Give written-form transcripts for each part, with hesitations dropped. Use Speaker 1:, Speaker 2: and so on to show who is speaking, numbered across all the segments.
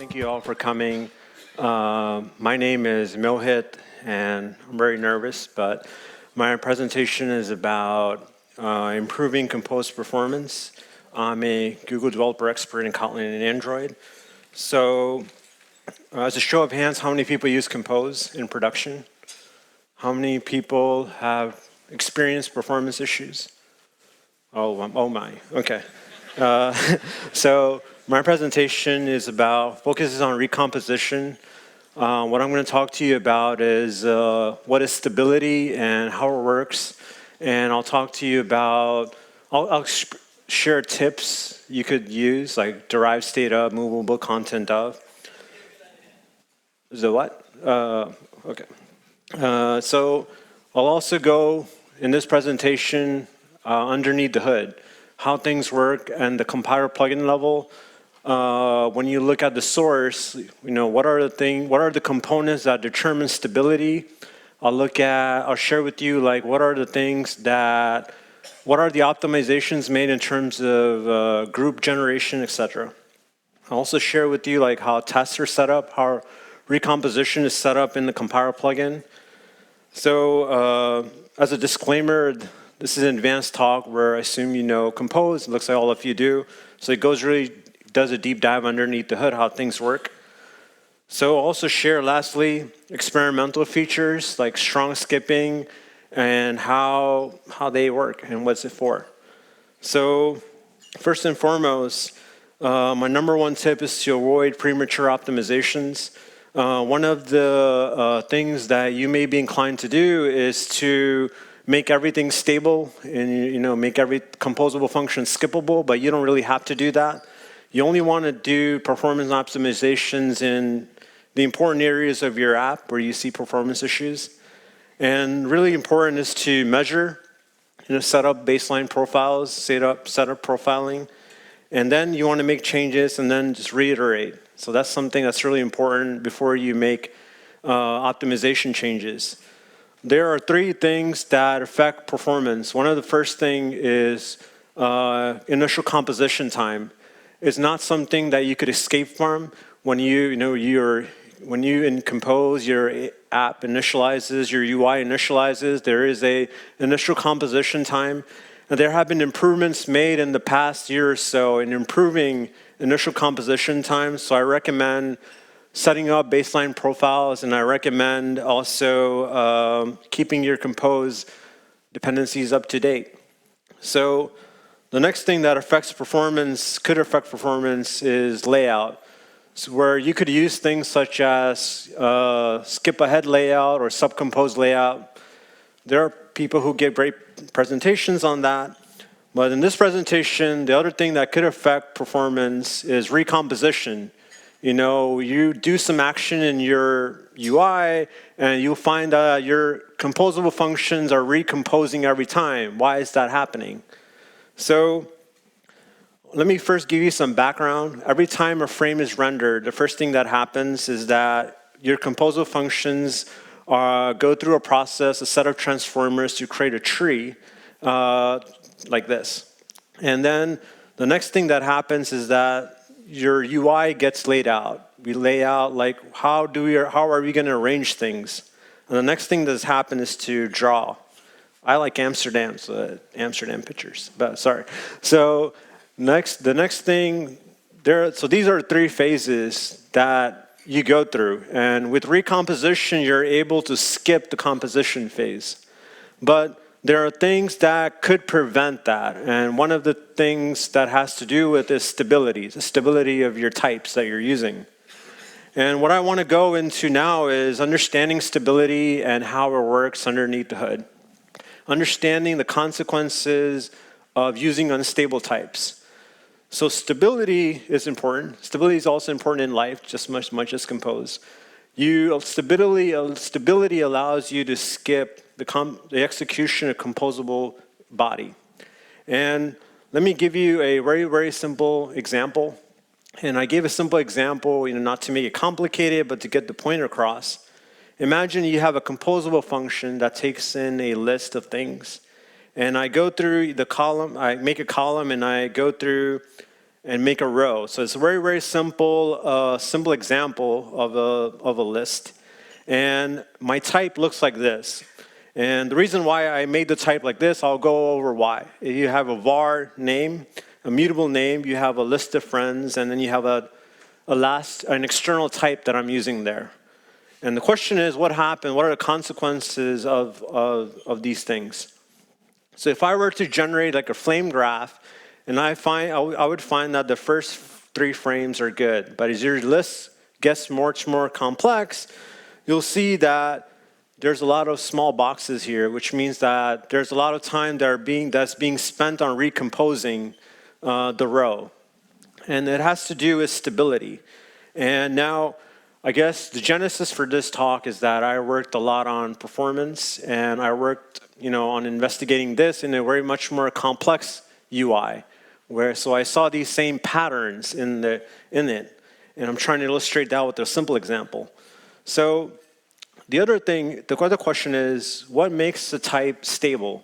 Speaker 1: Thank you all for coming. My name is Mohit, and I'm very nervous, but my presentation is about improving Compose performance. I'm a Google developer expert in Kotlin and Android. So as a show of hands, how many people use Compose in production? How many people have experienced performance issues? Oh my, okay. So my presentation focuses on recomposition. What I'm going to talk to you about is what is stability and how it works. And I'll talk to you about, I'll share tips you could use, like derived state of, movable content of. The what? Okay. So I'll also go in this presentation underneath the hood, how things work and the compiler plugin level. When you look at the source, what are the components that determine stability? I'll share with you what are the optimizations made in terms of group generation, etc. I'll also share with you how tests are set up, how recomposition is set up in the compiler plugin. So as a disclaimer, this is an advanced talk where I assume you know Compose. It looks like all of you do. So it does a deep dive underneath the hood, how things work. So I'll also share, lastly, experimental features like strong skipping and how they work and what's it for. So first and foremost, my number one tip is to avoid premature optimizations. One of the things that you may be inclined to do is to make everything stable and make every composable function skippable, but you don't really have to do that. You only want to do performance optimizations in the important areas of your app where you see performance issues. And really important is to measure, set up baseline profiles, set up profiling, and then you want to make changes and then just reiterate. So that's something that's really important before you make optimization changes. There are three things that affect performance. One of the first thing is initial composition time. It's not something that you could escape from. When you in Compose, your app initializes, your UI initializes, there is a initial composition time. And there have been improvements made in the past year or so in improving initial composition time. So I recommend setting up baseline profiles, and I recommend also keeping your Compose dependencies up to date. So the next thing that could affect performance is layout. So where you could use things such as skip ahead layout or subcompose layout. There are people who give great presentations on that. But in this presentation, the other thing that could affect performance is recomposition. You do some action in your UI, and you'll find that your composable functions are recomposing every time. Why is that happening? So let me first give you some background. Every time a frame is rendered, the first thing that happens is that your composable functions go through a process, a set of transformers to create a tree like this. And then the next thing that happens is that your UI gets laid out. We lay out how are we going to arrange things? And the next thing that's happened is to draw. I like Amsterdam, so Amsterdam pictures. But sorry. So the next thing so these are three phases that you go through. And with recomposition, you're able to skip the composition phase. But there are things that could prevent that. And one of the things that has to do with is stability, the stability of your types that you're using. And what I want to go into now is understanding stability and how it works underneath the hood. Understanding the consequences of using unstable types. So stability is important. Stability is also important in life, just as much as Compose. Stability allows you to skip the execution of composable body. And let me give you a very, very simple example. And I gave a simple example, not to make it complicated, but to get the point across. Imagine you have a composable function that takes in a list of things. And I go through the column, I make a column, and I go through and make a row. So it's a very, very simple example of a list. And my type looks like this. And the reason why I made the type like this, I'll go over why. You have a var name, a mutable name, you have a list of friends, and then you have an external type that I'm using there. And the question is, what happened? What are the consequences of these things? So if I were to generate like a flame graph, and I would find that the first 3 frames are good. But as your list gets much more complex, you'll see that there's a lot of small boxes here, which means that there's a lot of time that's being spent on recomposing the row. And it has to do with stability. And now, I guess the genesis for this talk is that I worked a lot on performance, and I worked on investigating this in a very much more complex UI. So I saw these same patterns in it, and I'm trying to illustrate that with a simple example. So the other question is, what makes the type stable?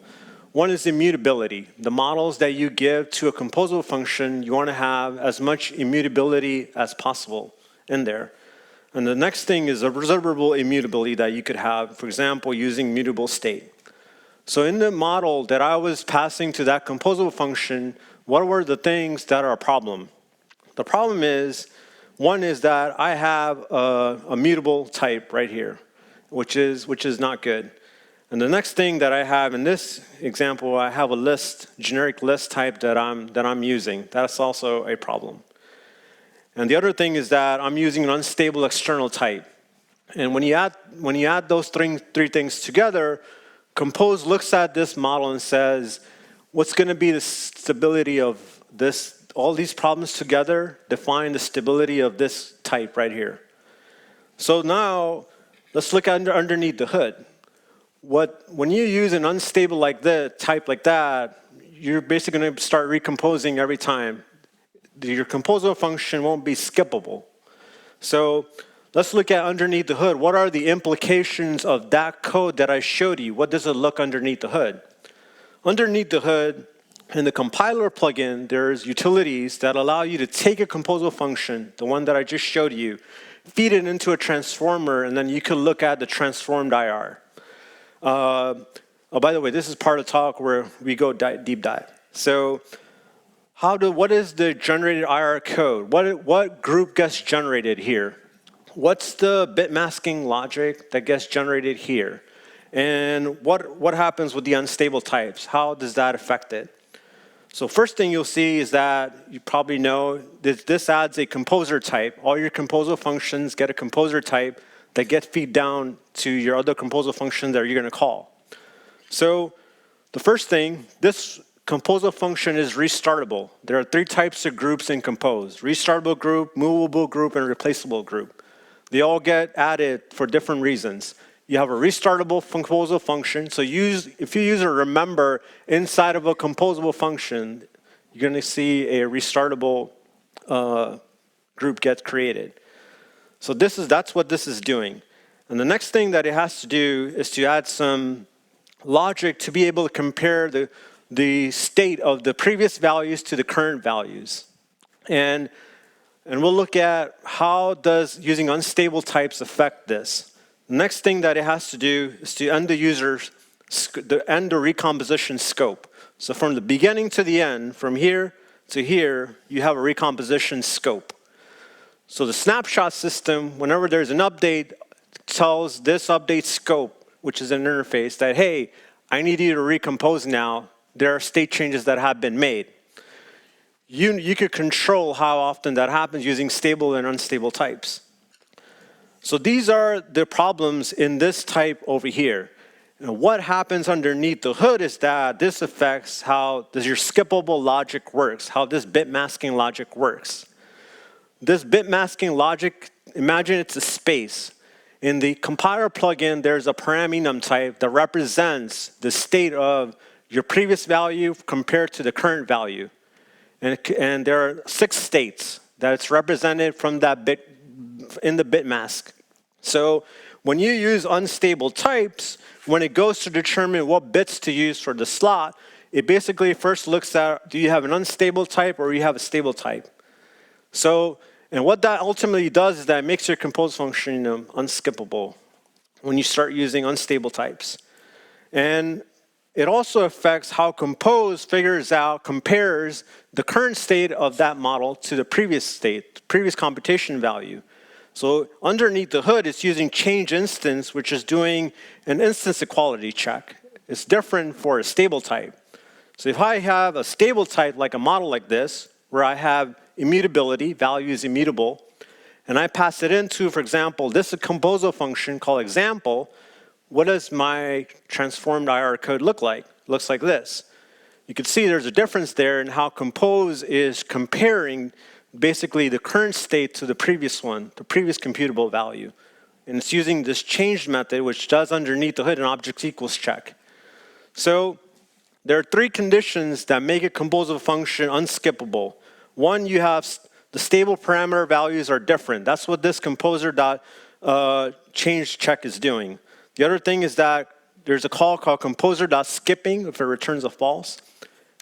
Speaker 1: One is immutability. The models that you give to a composable function, you want to have as much immutability as possible in there. And the next thing is observable immutability that you could have, for example, using mutable state. So in the model that I was passing to that composable function, what were the things that are a problem? The problem is, one is that I have a mutable type right here, which is not good. And the next thing that I have in this example, I have a generic list type that I'm using. That's also a problem. And the other thing is that I'm using an unstable external type. And when you add those three things together, Compose looks at this model and says, what's going to be the stability of this? All these problems together define the stability of this type right here. So now, let's look underneath the hood. When you use an unstable type like that, you're basically going to start recomposing every time. Your composable function won't be skippable. So let's look at underneath the hood. What are the implications of that code that I showed you? What does it look underneath the hood? Underneath the hood, in the compiler plugin, there's utilities that allow you to take a composable function, the one that I just showed you, feed it into a transformer, and then you can look at the transformed IR. Oh, by the way, this is part of the talk where we go deep dive. So what is the generated IR code? What group gets generated here? What's the bit masking logic that gets generated here? And what happens with the unstable types? How does that affect it? So first thing you'll see is that you probably know that this adds a composer type. All your composable functions get a composer type that get feed down to your other composable function that you're going to call. So the first thing, this composable function is restartable. There are 3 types of groups in Compose: restartable group, movable group, and replaceable group. They all get added for different reasons. You have a restartable composable function. So if you use a remember inside of a composable function, you're going to see a restartable group get created. So that's what this is doing. And the next thing that it has to do is to add some logic to be able to compare the state of the previous values to the current values. And we'll look at how does using unstable types affect this. The next thing that it has to do is to end the recomposition scope. So from the beginning to the end, from here to here, you have a recomposition scope. So the snapshot system, whenever there's an update, tells this update scope, which is an interface, that, hey, I need you to recompose now. There are state changes that have been made. You could control how often that happens using stable and unstable types. So these are the problems in this type over here. And what happens underneath the hood is that this affects how your skippable logic works, how this bit masking logic works. This bit masking logic, imagine it's a space. In the compiler plugin, there's a parameter type that represents the state of your previous value compared to the current value. And there are 6 states that it's represented from that bit in the bit mask. So when you use unstable types, when it goes to determine what bits to use for the slot, it basically first looks at, do you have an unstable type or you have a stable type? So, and what that ultimately does is that it makes your compose function unskippable when you start using unstable types. And it also affects how compose compares the current state of that model to the previous state, previous computation value. So underneath the hood, it's using change instance, which is doing an instance equality check. It's different for a stable type. So if I have a stable type, like a model like this, where I have immutability, value is immutable, and I pass it into, for example, this is a composable function called example, what does my transformed IR code look like? It looks like this. You can see there's a difference there in how compose is comparing basically the current state to the previous one, the previous computable value. And it's using this change method, which does underneath the hood an object equals check. So there are three conditions that make a composable function unskippable. One, you have the stable parameter values are different. That's what this composer.change check is doing. The other thing is that there's a call called composer.skipping if it returns a false.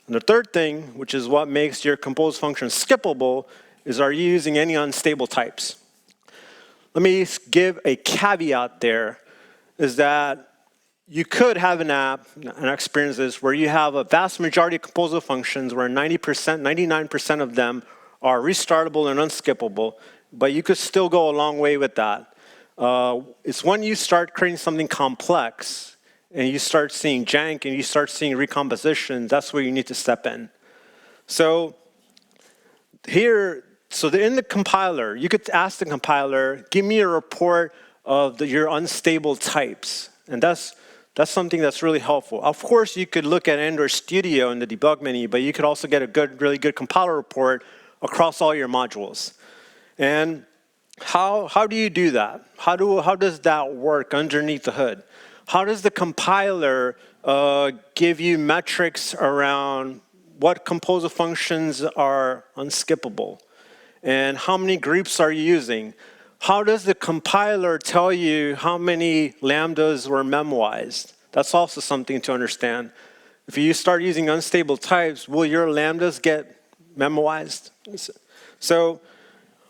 Speaker 1: And the third thing, which is what makes your compose function skippable, is are you using any unstable types? Let me give a caveat there, is that you could have an app, and I experienced this, where you have a vast majority of composable functions where 90%, 99% of them are restartable and unskippable, but you could still go a long way with that. It's when you start creating something complex and you start seeing jank and you start seeing recomposition, that's where you need to step in. So here, in the compiler, you could ask the compiler, give me a report of your unstable types. And that's something that's really helpful. Of course, you could look at Android Studio in the debug menu, but you could also get a really good compiler report across all your modules. And how do you do that? How does that work underneath the hood? How does the compiler give you metrics around what composable functions are unskippable? And how many groups are you using? How does the compiler tell you how many lambdas were memoized? That's also something to understand. If you start using unstable types, will your lambdas get memoized? So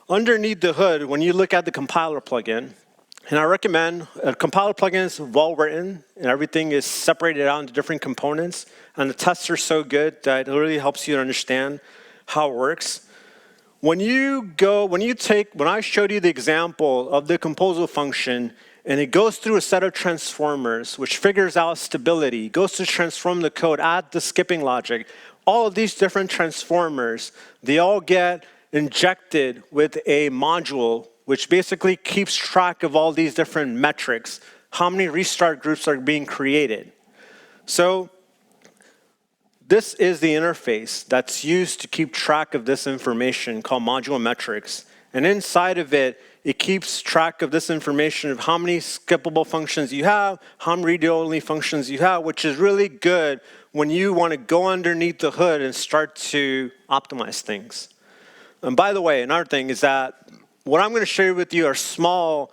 Speaker 1: underneath the hood, when you look at the compiler plugin, and I recommend a compiler plugin is well written and everything is separated out into different components, and the tests are so good that it really helps you to understand how it works. When I showed you the example of the composable function, and it goes through a set of transformers, which figures out stability, goes to transform the code, add the skipping logic, all of these different transformers, they all get injected with a module, which basically keeps track of all these different metrics, how many restart groups are being created. So this is the interface that's used to keep track of this information called module metrics. And inside of it, it keeps track of this information of how many skippable functions you have, how many read-only functions you have, which is really good when you want to go underneath the hood and start to optimize things. And by the way, another thing is that what I'm going to share with you are small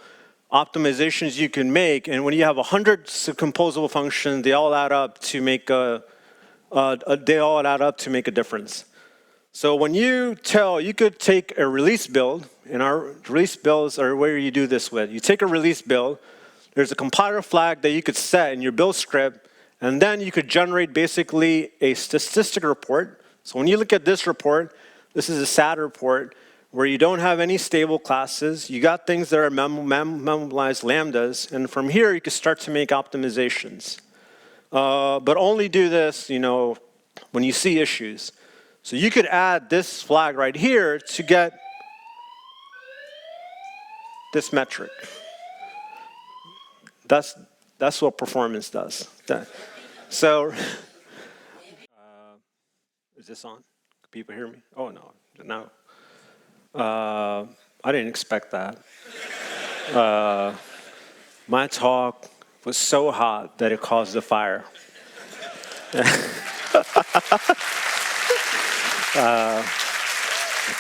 Speaker 1: optimizations you can make. And when you have 100 composable functions, they all add up to make a difference. So when you could take a release build, and our release builds are where you do this with. You take a release build, there's a compiler flag that you could set in your build script, and then you could generate basically a statistic report. So when you look at this report, this is a SAT report where you don't have any stable classes. You got things that are memoized lambdas, and from here you can start to make optimizations. But only do this, when you see issues. So you could add this flag right here to get this metric. That's what performance does. So, is this on? Can people hear me? Oh, no. I didn't expect that. My talk was so hot that it caused a fire.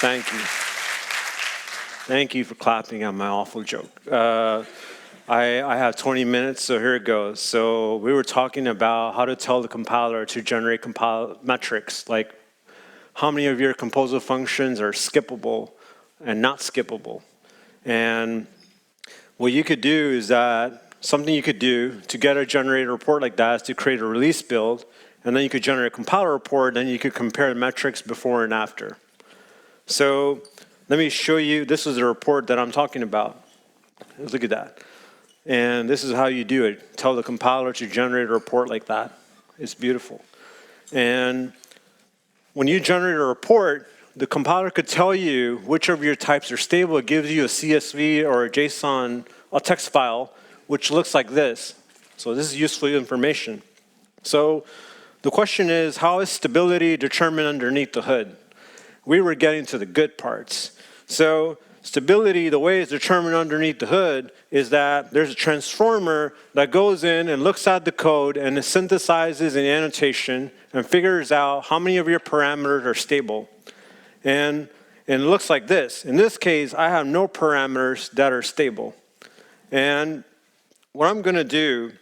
Speaker 1: Thank you. Thank you for clapping at my awful joke. I have 20 minutes, so here it goes. So we were talking about how to tell the compiler to generate metrics, like how many of your composable functions are skippable and not skippable. And what you could do is that something you could do to get a generated report like that is to create a release build, and then you could generate a compiler report, then you could compare the metrics before and after. So let me show you, this is the report that I'm talking about. Look at that. And this is how you do it. Tell the compiler to generate a report like that. It's beautiful. And when you generate a report, the compiler could tell you which of your types are stable. It gives you a CSV or a JSON, a text file, which looks like this. So this is useful information. So the question is, how is stability determined underneath the hood? We were getting to the good parts. So stability, the way it's determined underneath the hood is that there's a transformer that goes in and looks at the code and it synthesizes an annotation and figures out how many of your parameters are stable. And it looks like this. In this case, I have no parameters that are stable. And what I'm going to do,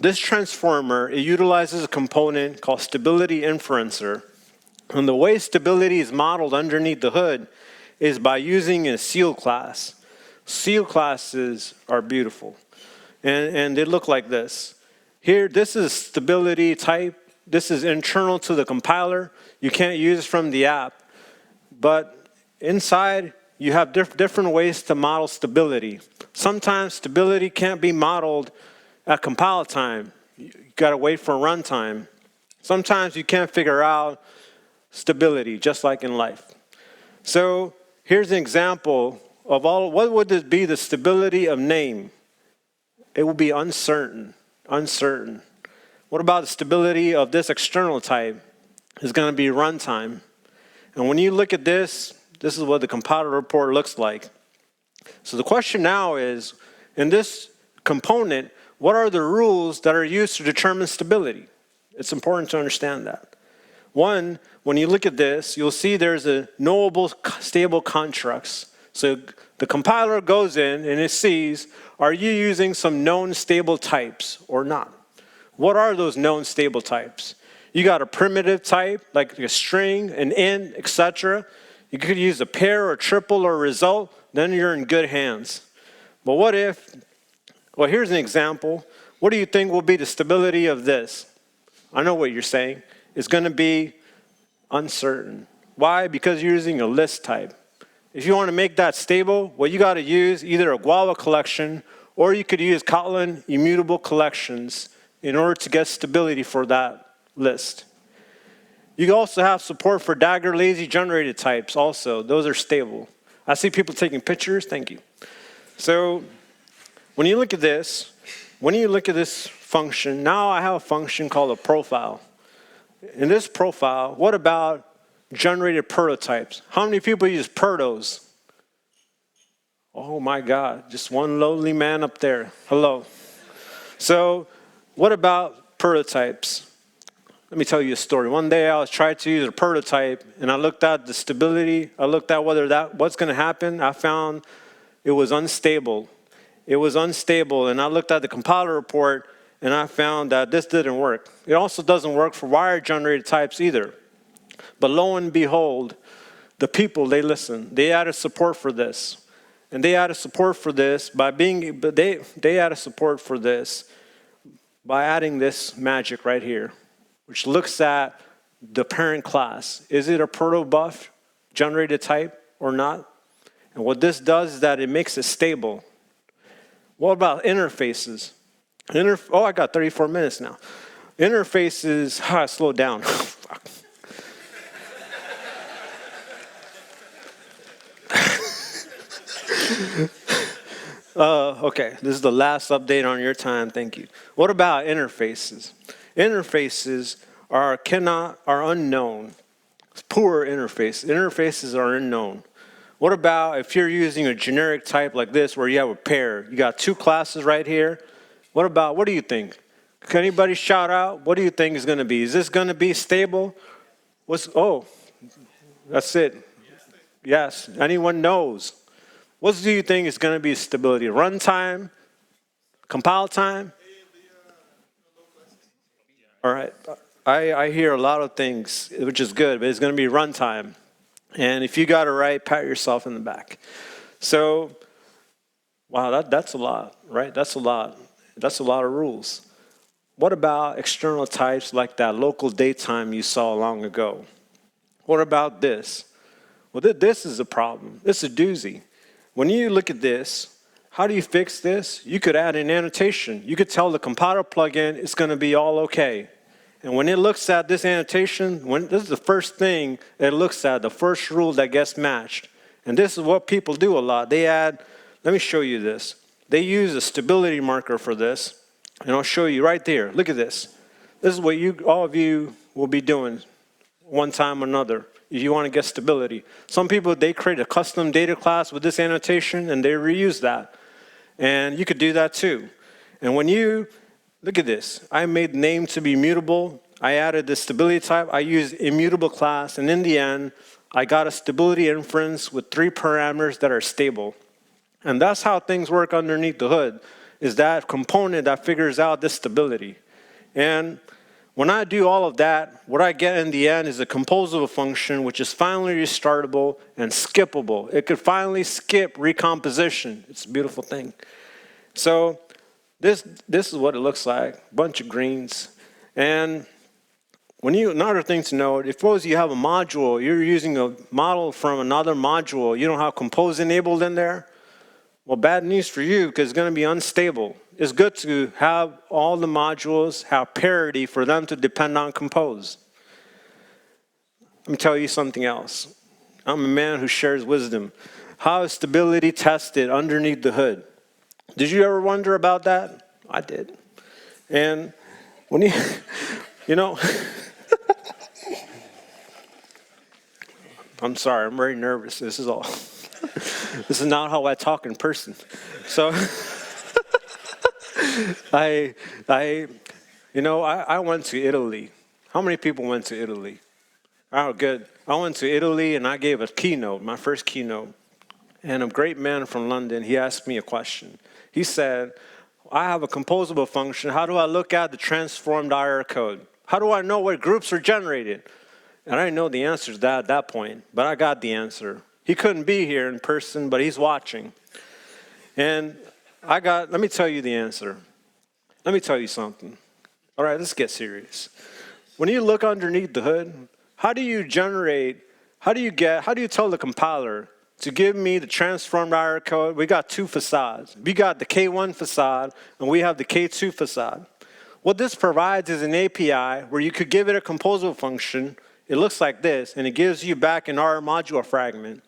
Speaker 1: this transformer, it utilizes a component called stability inferencer. And the way stability is modeled underneath the hood is by using a seal class. Seal classes are beautiful. And they look like this. Here, this is stability type. This is internal to the compiler. You can't use it from the app. But inside, you have different ways to model stability. Sometimes stability can't be modeled at compile time. You got to wait for runtime. Sometimes you can't figure out stability, just like in life. So here's an example of what would this be the stability of name? It will be uncertain, uncertain. What about the stability of this external type? It's going to be runtime. And when you look at this, this is what the compiler report looks like. So the question now is, in this component, what are the rules that are used to determine stability? It's important to understand that. One, when you look at this, you'll see there's a knowable stable constructs. So the compiler goes in and it sees, are you using some known stable types or not? What are those known stable types? You got a primitive type, like a string, an int, etc. You could use a pair or triple or result, then you're in good hands. But what if, well, here's an example. What do you think will be the stability of this? I know what you're saying. It's going to be uncertain. Why? Because you're using a list type. If you want to make that stable, well, you got to use either a Guava collection or you could use Kotlin immutable collections in order to get stability for that list. You also have support for Dagger lazy generated types also. Those are stable. I see people taking pictures. Thank you. So when you look at this, function, now I have a function called a profile. In this profile, what about generated prototypes? How many people use protos? Oh my God, just one lowly man up there. Hello. So what about prototypes? Let me tell you a story. One day I was trying to use a prototype and I looked at the stability. I looked at what's going to happen. I found it was unstable. It was unstable, and I looked at the compiler report and I found that this didn't work. It also doesn't work for wire-generated types either. But lo and behold, the people, they listen. They added support for this. And they added support for this by adding this magic right here, which looks at the parent class. Is it a protobuf generated type or not? And what this does is that it makes it stable. What about interfaces? I got 34 minutes now. Interfaces, slow down. Okay, this is the last update on your time, thank you. What about interfaces? Interfaces are unknown. It's poor interface. Interfaces are unknown. What about if you're using a generic type like this where you have a pair? You got two classes right here. What do you think? Can anybody shout out? What do you think is going to be? Is this going to be stable? That's it. Yes, anyone knows. What do you think is going to be stability? Runtime? Compile time? All right. I hear a lot of things, which is good, but it's going to be runtime. And if you got it right, pat yourself in the back. So, wow, that's a lot, right? That's a lot. That's a lot of rules. What about external types like that local datetime you saw long ago? What about this? Well, this is a problem. This is a doozy. When you look at this, how do you fix this? You could add an annotation. You could tell the compiler plugin it's going to be all okay. And when it looks at this annotation, this is the first thing it looks at, the first rule that gets matched. And this is what people do a lot. They add, let me show you this. They use a stability marker for this. And I'll show you right there. Look at this. This is what all of you will be doing one time or another if you want to get stability. Some people, they create a custom data class with this annotation and they reuse that. And you could do that too. And when you look at this, I made name to be mutable. I added the stability type. I used immutable class. And in the end, I got a stability inference with 3 parameters that are stable. And that's how things work underneath the hood, is that component that figures out this stability. And when I do all of that, what I get in the end is a composable function, which is finally restartable and skippable. It could finally skip recomposition. It's a beautiful thing. So this is what it looks like, a bunch of greens. And another thing to note, if suppose you have a module, you're using a model from another module, you don't have compose enabled in there, well, bad news for you because it's going to be unstable. It's good to have all the modules have parity for them to depend on compose. Let me tell you something else. I'm a man who shares wisdom. How is stability tested underneath the hood? Did you ever wonder about that? I did. And when you know, I'm sorry, I'm very nervous. This is not how I talk in person. So I went to Italy. How many people went to Italy? Oh, good. I went to Italy and I gave a keynote, my first keynote. And a great man from London, he asked me a question. He said, I have a composable function. How do I look at the transformed IR code? How do I know what groups are generated? And I didn't know the answer to that at that point, but I got the answer. He couldn't be here in person, but he's watching. And let me tell you the answer. Let me tell you something. All right, let's get serious. When you look underneath the hood, how do you tell the compiler to give me the transformed IR code? We got 2 facades. We got the K1 facade, and we have the K2 facade. What this provides is an API where you could give it a composable function. It looks like this, and it gives you back an IR module fragment.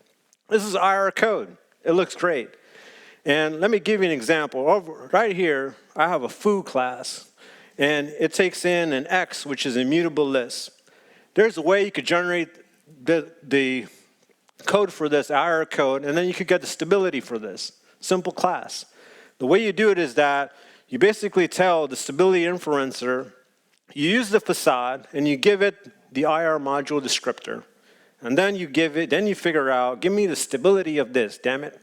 Speaker 1: This is IR code. It looks great. And let me give you an example. Right here, I have a foo class, and it takes in an X, which is a mutable list. There's a way you could generate the code for this IR code, and then you could get the stability for this. Simple class. The way you do it is that you basically tell the stability inferencer, you use the facade, and you give it the IR module descriptor. And then you figure out, give me the stability of this, damn it.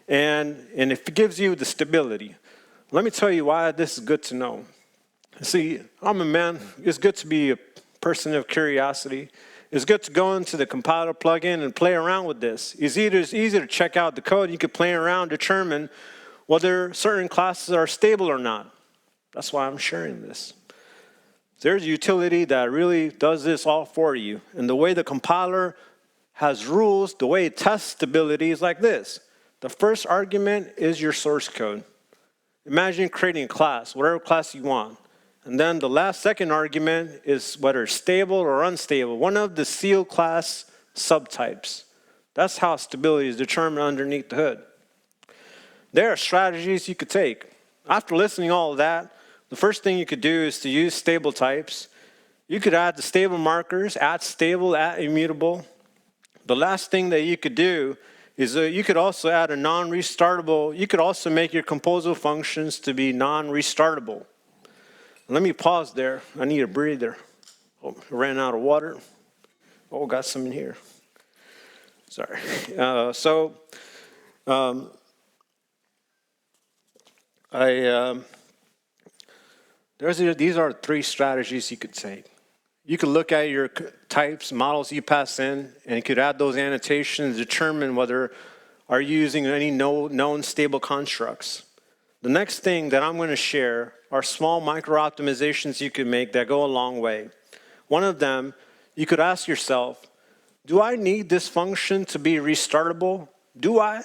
Speaker 1: And it gives you the stability. Let me tell you why this is good to know. See, I'm a man, it's good to be a person of curiosity. It's good to go into the compiler plugin and play around with this. It's easy to check out the code. You can play around, determine whether certain classes are stable or not. That's why I'm sharing this. There's a utility that really does this all for you. And the way the compiler has rules, the way it tests stability is like this. The first argument is your source code. Imagine creating a class, whatever class you want. And then the second argument is whether it's stable or unstable, one of the seal class subtypes. That's how stability is determined underneath the hood. There are strategies you could take. After listening to all of that, the first thing you could do is to use stable types. You could add the stable markers, add stable, add immutable. The last thing that you could do is you could also add a non-restartable. You could also make your composable functions to be non-restartable. Let me pause there. I need a breather. Oh, I ran out of water. Oh, got some in here. Sorry. These are 3 strategies you could take. You could look at your types, models you pass in, and you could add those annotations, determine whether are you using any known stable constructs. The next thing that I'm going to share are small micro optimizations you can make that go a long way. One of them, you could ask yourself, do I need this function to be restartable? Do I?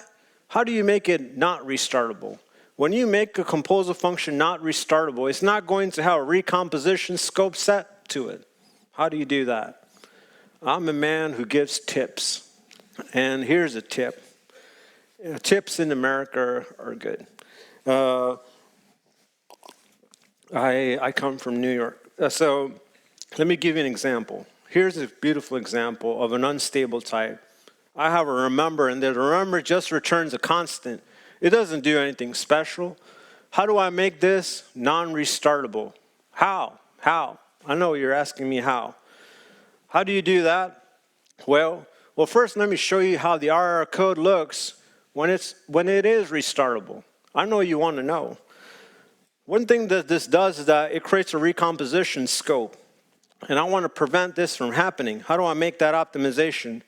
Speaker 1: How do you make it not restartable? When you make a composable function not restartable, it's not going to have a recomposition scope set to it. How do you do that? I'm a man who gives tips. And here's a tip. Tips in America are good. I come from New York. So let me give you an example. Here's a beautiful example of an unstable type. I have a remember, and the remember just returns a constant. It doesn't do anything special. How do I make this non-restartable? How? I know you're asking me how. How do you do that? Well, first let me show you how the RR code looks when it is restartable. I know you want to know. One thing that this does is that it creates a recomposition scope. And I want to prevent this from happening. How do I make that optimization?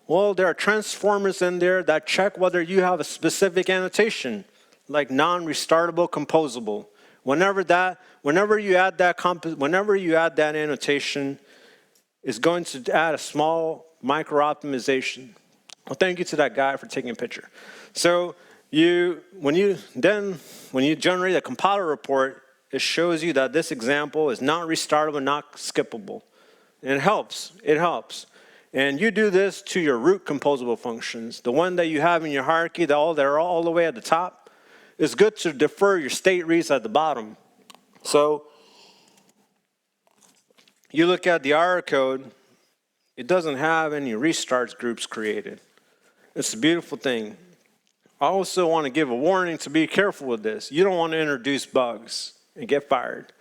Speaker 1: Well, there are transformers in there that check whether you have a specific annotation, like non-restartable composable. Whenever you add that annotation, it's going to add a small micro optimization. Well, thank you to that guy for taking a picture. So when you generate a compiler report, it shows you that this example is not restartable, not skippable. And it helps. And you do this to your root composable functions, the one that you have in your hierarchy, they're all the way at the top. It's good to defer your state reads at the bottom. So you look at the RR code, it doesn't have any restarts groups created. It's a beautiful thing. I also want to give a warning to be careful with this. You don't want to introduce bugs and get fired.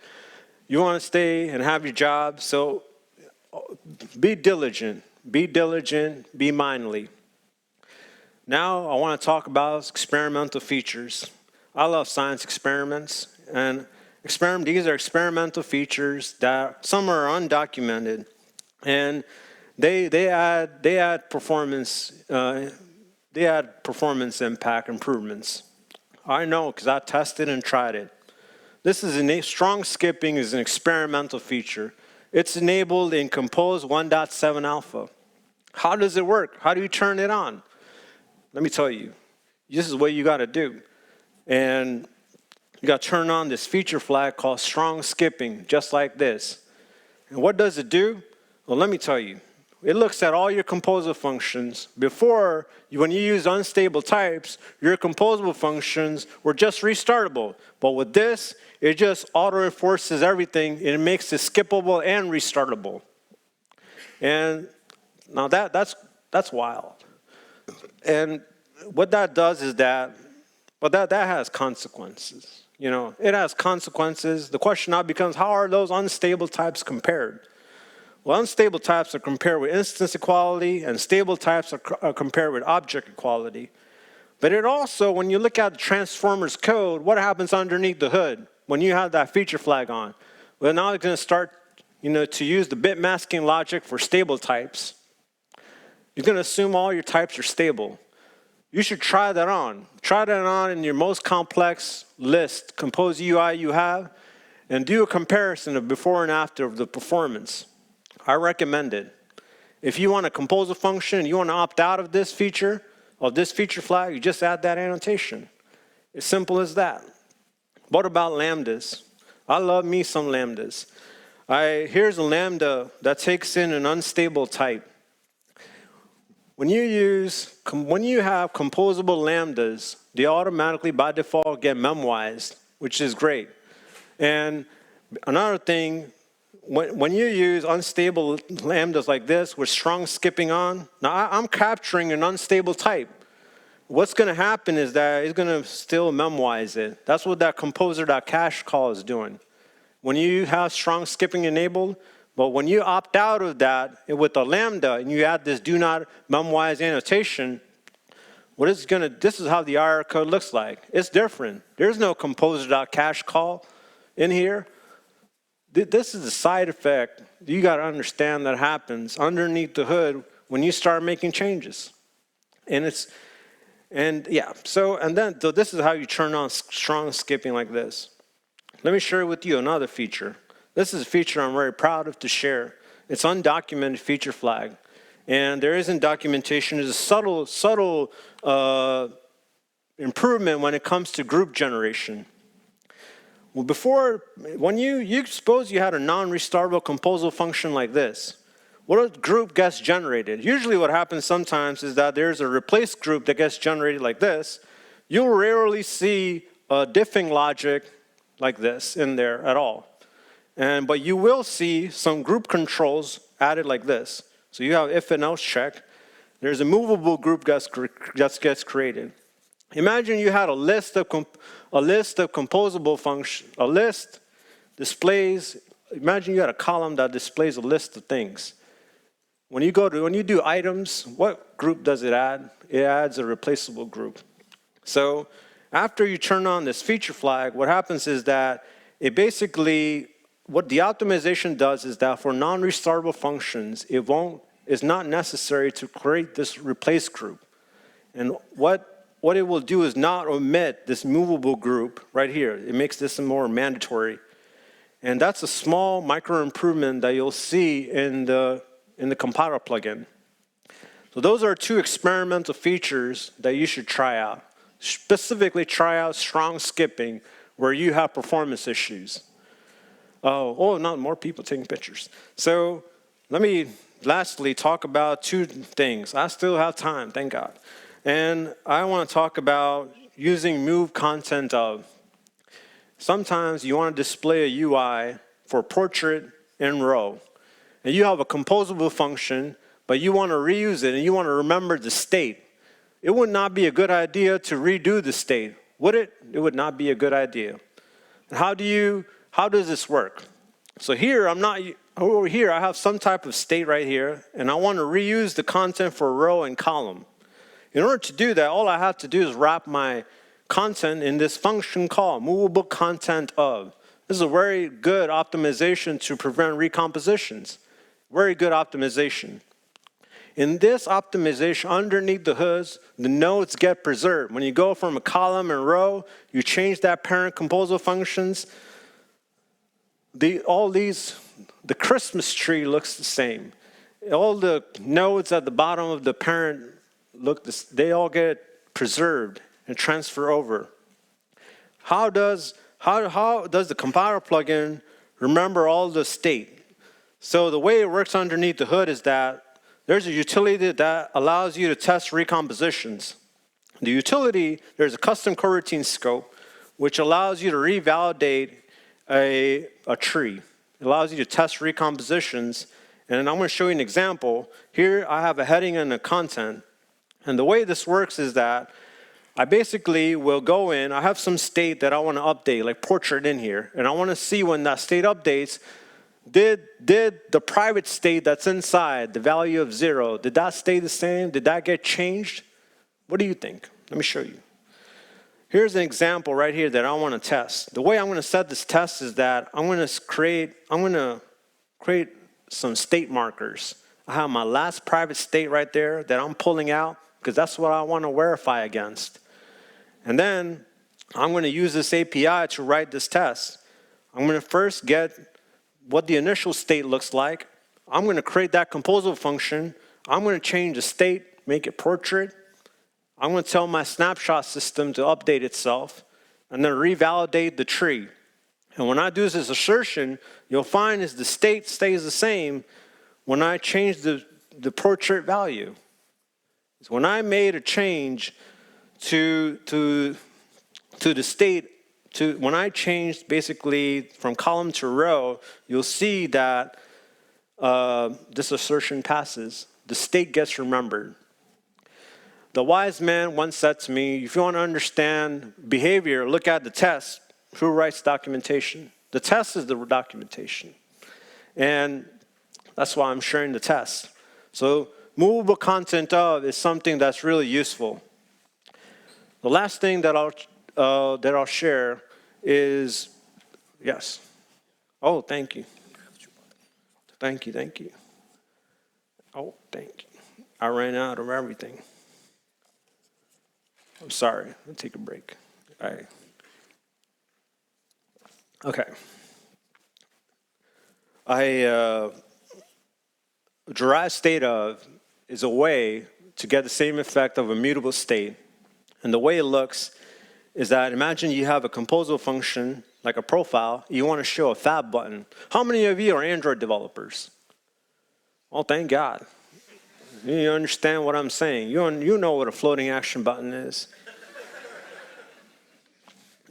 Speaker 1: You want to stay and have your job, so be diligent, be mindly. Now I want to talk about experimental features. I love science experiments, and these are experimental features that some are undocumented, and they add performance impact improvements. I know because I tested and tried it. Strong skipping is an experimental feature. It's enabled in Compose 1.7 alpha. How does it work? How do you turn it on? Let me tell you. This is what you got to do. And you got to turn on this feature flag called strong skipping, just like this. And what does it do? Well, let me tell you. It looks at all your composable functions. Before, when you use unstable types, your composable functions were just restartable. But with this, it just auto-enforces everything, and it makes it skippable and restartable. And now that's wild. And what that does is that has consequences. It has consequences. The question now becomes, how are those unstable types compared? Well, unstable types are compared with instance equality, and stable types are compared with object equality. But it also, when you look at the transformers code, what happens underneath the hood when you have that feature flag on? Well, now it's going to start, to use the bit masking logic for stable types. You're going to assume all your types are stable. You should try that on. Try that on in your most complex list, Compose UI you have, and do a comparison of before and after of the performance. I recommend it. If you want to compose a function, you want to opt out of this feature flag, you just add that annotation. As simple as that. What about lambdas? I love me some lambdas. Here's a lambda that takes in an unstable type. When you have composable lambdas, they automatically by default get memwized, which is great. And another thing, when you use unstable lambdas like this with strong skipping on, now I'm capturing an unstable type. What's going to happen is that it's going to still memwise it. That's what that composer.cache call is doing. When you have strong skipping enabled, but when you opt out of that with a lambda and you add this do not memwise annotation, This is how the IR code looks like. It's different. There's no composer.cache call in here. This is a side effect you got to understand that happens underneath the hood when you start making changes. So this is how you turn on strong skipping like this. Let me share with you another feature. This is a feature I'm very proud of to share. It's undocumented feature flag. And there isn't documentation. There's a subtle improvement when it comes to group generation. Well, when you suppose you had a non-restartable composable function like this, what group gets generated? Usually what happens sometimes is that there's a replace group that gets generated like this. You'll rarely see a diffing logic like this in there at all. But you will see some group controls added like this. So you have if and else check. There's a movable group that gets created. Imagine you had a list of composable functions. A list displays. Imagine you had a column that displays a list of things. When you do items, what group does it add? It adds a replaceable group. So after you turn on this feature flag, what happens is that it basically, what the optimization does is that for non-restartable functions, it's not necessary to create this replace group. And what it will do is not omit this movable group right here. It makes this more mandatory. And that's a small micro improvement that you'll see in the compiler plugin. So those are two experimental features that you should try out. Specifically try out strong skipping where you have performance issues. Not more people taking pictures. So let me lastly talk about two things. I still have time, thank God. And I want to talk about using move content of. Sometimes you want to display a UI for portrait and row. And you have a composable function, but you want to reuse it and you want to remember the state. It would not be a good idea to redo the state, would it? It would not be a good idea. And how does this work? So over here, I have some type of state right here, and I want to reuse the content for row and column. In order to do that, all I have to do is wrap my content in this function called movable content of. This is a very good optimization to prevent recompositions. Very good optimization. In this optimization, underneath the hoods, the nodes get preserved. When you go from a column and row, you change that parent composable functions. The Christmas tree looks the same. All the nodes at the bottom of the parent they all get preserved and transfer over. How does the compiler plugin remember all the state? So the way it works underneath the hood is that there's a utility that allows you to test recompositions. The utility, there's a custom coroutine scope, which allows you to revalidate a tree. It allows you to test recompositions. And I'm going to show you an example. Here I have a heading and a content. And the way this works is that I basically will go in, I have some state that I want to update, like portrait in here. And I want to see when that state updates, did the private state that's inside, the value of 0, did that stay the same? Did that get changed? What do you think? Let me show you. Here's an example right here that I want to test. The way I'm going to set this test is that I'm going to create some state markers. I have my last private state right there that I'm pulling out because that's what I want to verify against. And then I'm going to use this API to write this test. I'm going to first get what the initial state looks like. I'm going to create that composable function. I'm going to change the state, make it portrait. I'm going to tell my snapshot system to update itself and then revalidate the tree. And when I do this assertion, you'll find is the state stays the same when I change the portrait value. So when I made a change to the state, when I changed basically from column to row, you'll see that this assertion passes. The state gets remembered. The wise man once said to me, if you want to understand behavior, look at the test. Who writes documentation? The test is the documentation. And that's why I'm sharing the test. So movable content of is something that's really useful. The last thing that I'll share is, yes. Oh, thank you. Thank you. Oh, thank you. I ran out of everything. I'm sorry. I'll take a break. All right. Okay. Derived state of is a way to get the same effect of a mutable state. And the way it looks is that imagine you have a composable function like a profile. You want to show a fab button. How many of you are Android developers? Oh, thank God. You understand what I'm saying. You know what a floating action button is.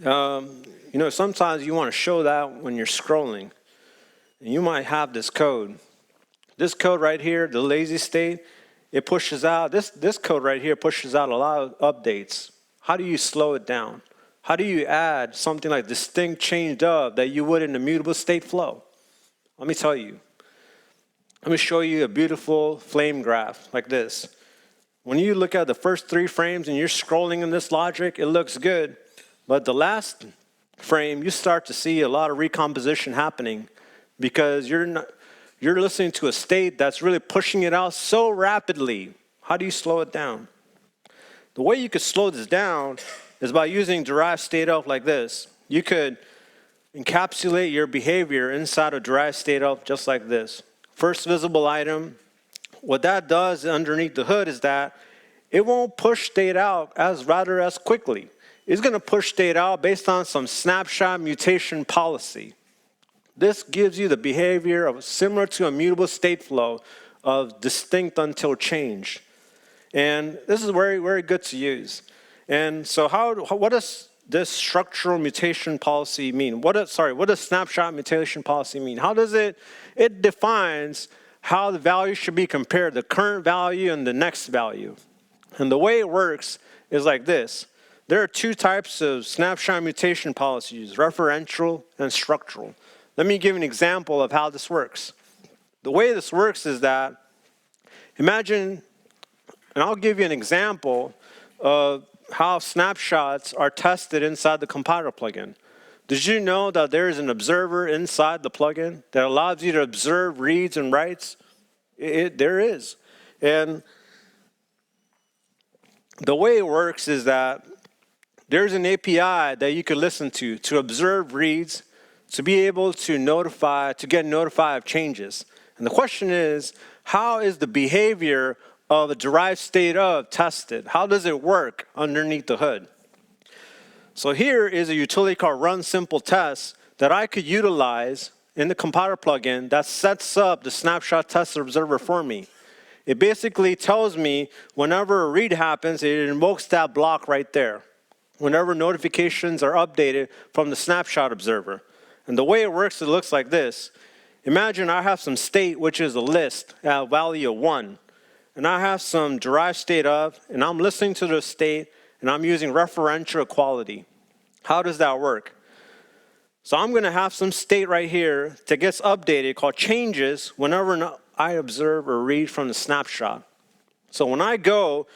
Speaker 1: Sometimes you want to show that when you're scrolling. And you might have this code. This code right here, the lazy state, it pushes out, this code right here pushes out a lot of updates. How do you slow it down? How do you add something like distinct changed of that you would in a mutable state flow? Let me tell you. Let me show you a beautiful flame graph like this. When you look at the first 3 frames and you're scrolling in this logic, it looks good. But the last frame, you start to see a lot of recomposition happening because you're listening to a state that's really pushing it out so rapidly. How do you slow it down? The way you could slow this down is by using derived state of like this. You could encapsulate your behavior inside of derived state of just like this. First visible item. What that does underneath the hood is that it won't push state out as quickly. It's going to push state out based on some snapshot mutation policy. This gives you the behavior of similar to a mutable state flow of distinct until change. And this is very, very good to use. And so what does this structural mutation policy mean? What does snapshot mutation policy mean? How does it defines how the value should be compared, the current value and the next value. And the way it works is like this. There are 2 types of snapshot mutation policies, referential and structural. Let me give an example of how this works. The way this works is that, imagine, and I'll give you an example of how snapshots are tested inside the compiler plugin. Did you know that there is an observer inside the plugin that allows you to observe reads and writes? There is. And the way it works is that there's an API that you could listen to observe reads, to be able to get notified of changes. And the question is, how is the behavior of a derived state of tested? How does it work underneath the hood? So here is a utility called run simple test that I could utilize in the compiler plugin that sets up the snapshot test observer for me. It basically tells me whenever a read happens, it invokes that block right there. Whenever notifications are updated from the snapshot observer. And the way it works, it looks like this. Imagine I have some state, which is a list at a value of 1. And I have some derived state of, and I'm listening to the state, and I'm using referential equality. How does that work? So I'm going to have some state right here that gets updated called changes whenever I observe or read from the snapshot. So when I go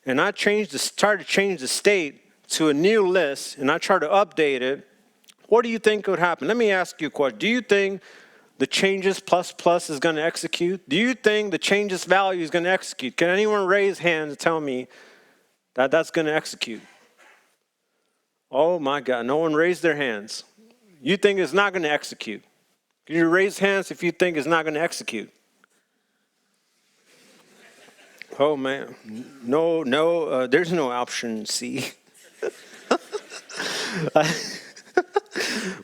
Speaker 1: and I try to change the state to a new list and I try to update it, what do you think would happen? Let me ask you a question. Do you think the changes plus plus is going to execute? Do you think the changes value is going to execute? Can anyone raise hands and tell me that that's going to execute? Oh my God, no one raised their hands. You think it's not going to execute? Can you raise hands if you think it's not going to execute? Oh man, no, there's no option C.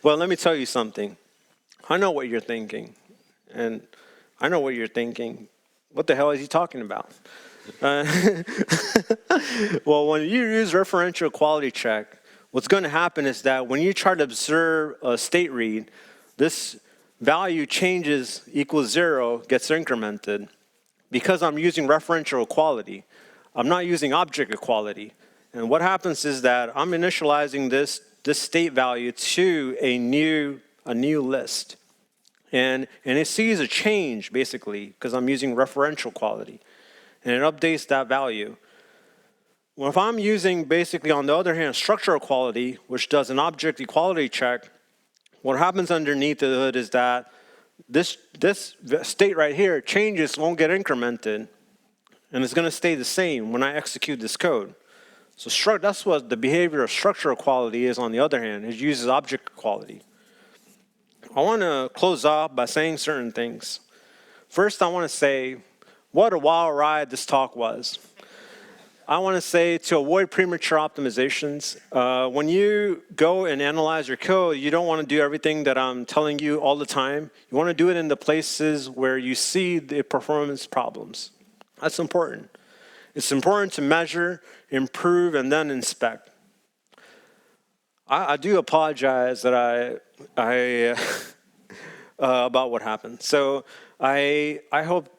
Speaker 1: Well, let me tell you something. I know what you're thinking, and I know what you're thinking. What the hell is he talking about? Well, when you use referential equality check, what's going to happen is that when you try to observe a state read, this value changes equals 0, gets incremented. Because I'm using referential equality, I'm not using object equality. And what happens is that I'm initializing this state value to a new list. And it sees a change, basically, because I'm using referential equality. And it updates that value. Well, if I'm using basically, on the other hand, structural equality, which does an object equality check, what happens underneath the hood is that this state right here, changes won't get incremented, and it's going to stay the same when I execute this code. So that's what the behavior of structural equality is on the other hand. It uses object equality. I want to close off by saying certain things. First, I want to say what a wild ride this talk was. I want to say to avoid premature optimizations, when you go and analyze your code, you don't want to do everything that I'm telling you all the time. You want to do it in the places where you see the performance problems. That's important. It's important to measure, improve, and then inspect. I do apologize that I about what happened. So I hope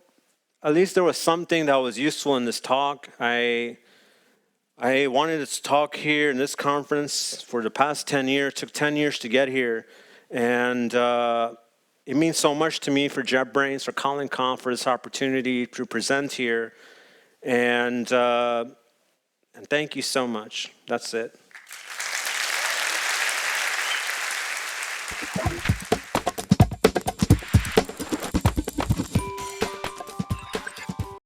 Speaker 1: at least there was something that was useful in this talk. I wanted to talk here in this conference for the past 10 years. It took 10 years to get here. And it means so much to me for JetBrains, for Kotlin Conf, for this opportunity to present here. And thank you so much. That's it.